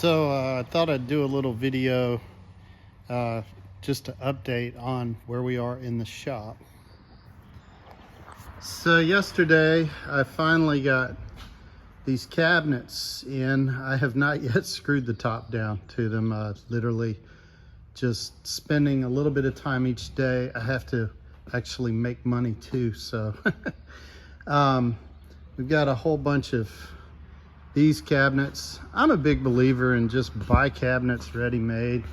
I thought I'd do a little video just to update on where we are in the shop. So yesterday I finally got these cabinets in. I have not yet screwed the top down to them. Literally just spending a little bit of time each day. I have to actually make money too, so we've got a whole bunch of these cabinets. I'm a big believer in just buy cabinets ready-made.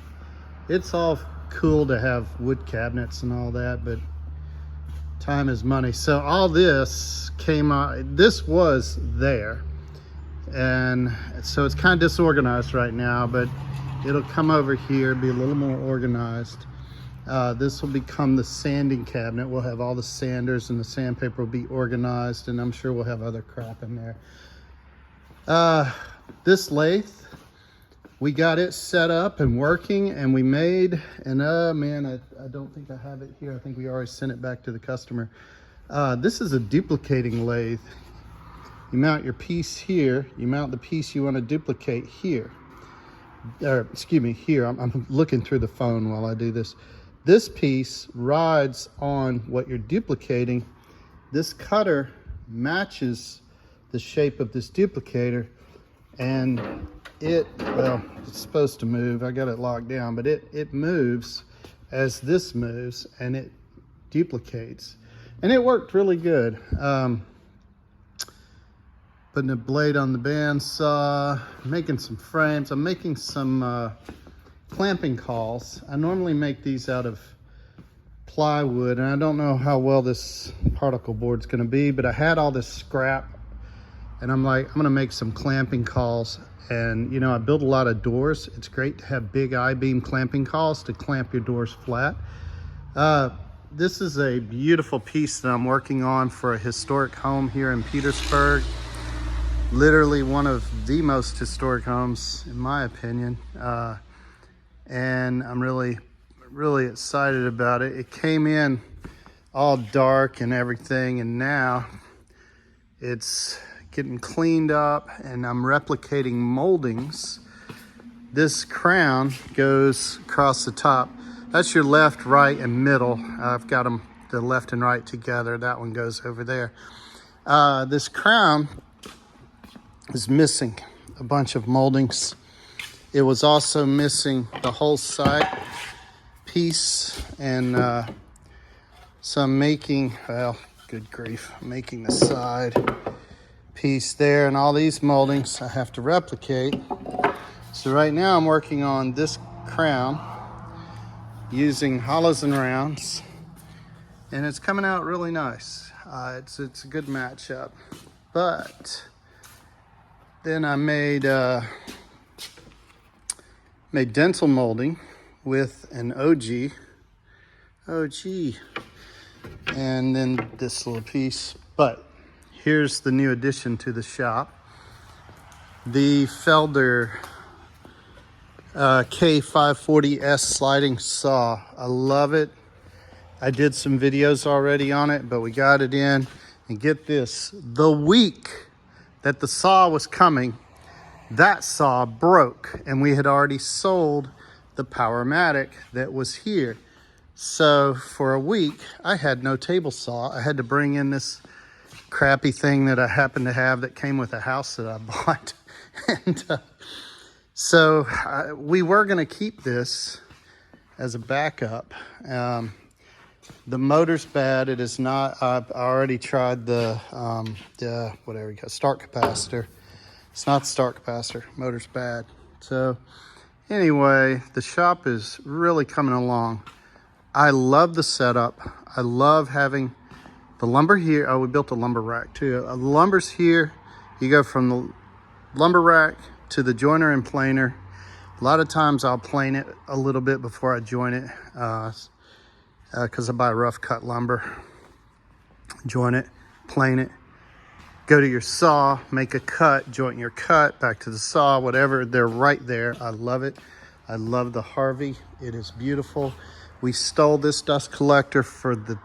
It's all cool to have wood cabinets and all that, but time is money. So all this came out, this was there, and so it's kind of disorganized right now, but it'll come over here, be a little more organized. This will become the sanding cabinet. We'll have all the sanders and the sandpaper will be organized, and I'm sure we'll have other crap in there. This lathe, we got it set up and working, and we made, and man, I don't think I have it here. I think we already sent it back to the customer. This is a duplicating lathe. You mount your piece here, you mount the piece you want to duplicate here. Or excuse me, here. I'm looking through the phone while I do this. This piece rides on what you're duplicating. This cutter matches the shape of this duplicator, and well, it's supposed to move. I got it locked down, but it moves as this moves, and it duplicates, and it worked really good. Putting a blade on the bandsaw, making some frames. I'm making some clamping cauls. I normally make these out of plywood, and I don't know how well this particle board's gonna be, but I had all this scrap, and I'm like, I'm gonna make some clamping cauls. And you know, I build a lot of doors. It's great to have big I-beam clamping cauls to clamp your doors flat. This is a beautiful piece that I'm working on for a historic home here in Petersburg. Literally one of the most historic homes, in my opinion. And I'm really excited about it. It came in all dark and everything, and now it's getting cleaned up, and I'm replicating moldings. This crown goes across the top. That's your left, right, and middle. I've got them, the left and right together. That one goes over there. This crown is missing a bunch of moldings. It was also missing the whole side piece, and so I'm making, well, good grief, I'm making the side piece there, and all these moldings I have to replicate. So right now I'm working on this crown using hollows and rounds, and it's coming out really nice. It's a good matchup. But then I made dental molding with an OG, and then this little piece. But here's the new addition to the shop. The Felder K540S sliding saw. I love it. I did some videos already on it, but we got it in. And get this, the week that the saw was coming, that saw broke, and we had already sold the Powermatic that was here. So for a week, I had no table saw. I had to bring in this crappy thing that I happened to have that came with a house that I bought. And so we were gonna keep this as a backup. The motor's bad. It is not, I already tried the whatever you call start capacitor. It's not the start capacitor, motor's bad. So anyway, the shop is really coming along. I love the setup. I love having the lumber here. Oh, we built a lumber rack too. The lumber's here. You go from the lumber rack to the joiner and planer. A lot of times I'll plane it a little bit before I join it, because I buy rough cut lumber. Join it, plane it, go to your saw, make a cut, joint your cut, back to the saw, whatever. They're right there. I love it. I love the Harvey. It is beautiful. We stole this dust collector for the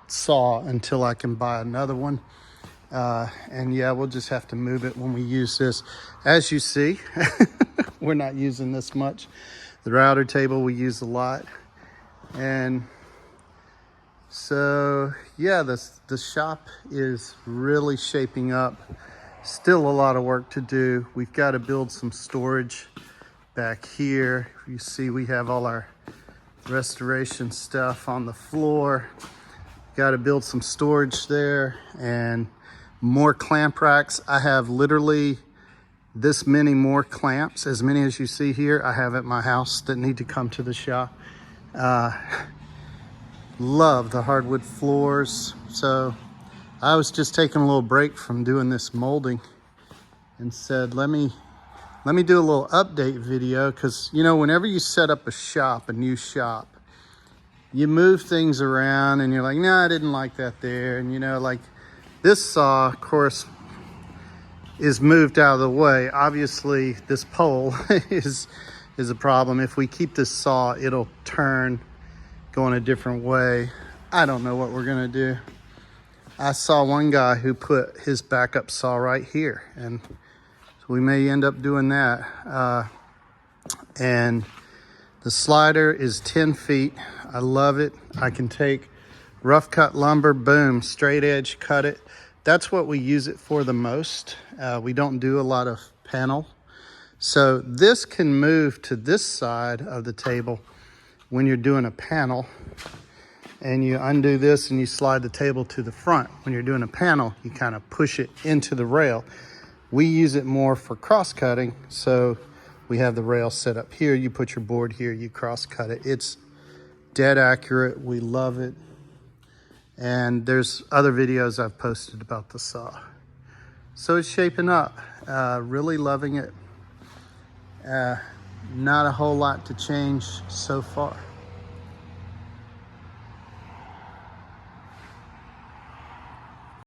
saw until I can buy another one. And yeah, we'll just have to move it when we use this. As you see, we're not using this much. The router table we use a lot. And so yeah, the shop is really shaping up. Still a lot of work to do. We've got to build some storage back here. You see we have all our restoration stuff on the floor. Got to build some storage there and more clamp racks. I have literally this many more clamps, as many as you see here, I have at my house that need to come to the shop. Love the hardwood floors. So I was just taking a little break from doing this molding and said, let me do a little update video, because you know, whenever you set up a shop, a new shop, you move things around and you're like, no, I didn't like that there. And you know, like this saw, of course, is moved out of the way. Obviously this pole is a problem. If we keep this saw, it'll turn, go in a different way. I don't know what we're gonna do. I saw one guy who put his backup saw right here, and so we may end up doing that. And the slider is 10 feet. I love it. I can take rough cut lumber, boom, straight edge, cut it. That's what we use it for the most. We don't do a lot of panel. So this can move to this side of the table when you're doing a panel, and you undo this and you slide the table to the front. When you're doing a panel, you kind of push it into the rail. We use it more for cross cutting. So we have the rail set up here. You put your board here, you cross cut it. It's dead accurate. We love it. And there's other videos I've posted about the saw. So it's shaping up. Really loving it. Not a whole lot to change so far.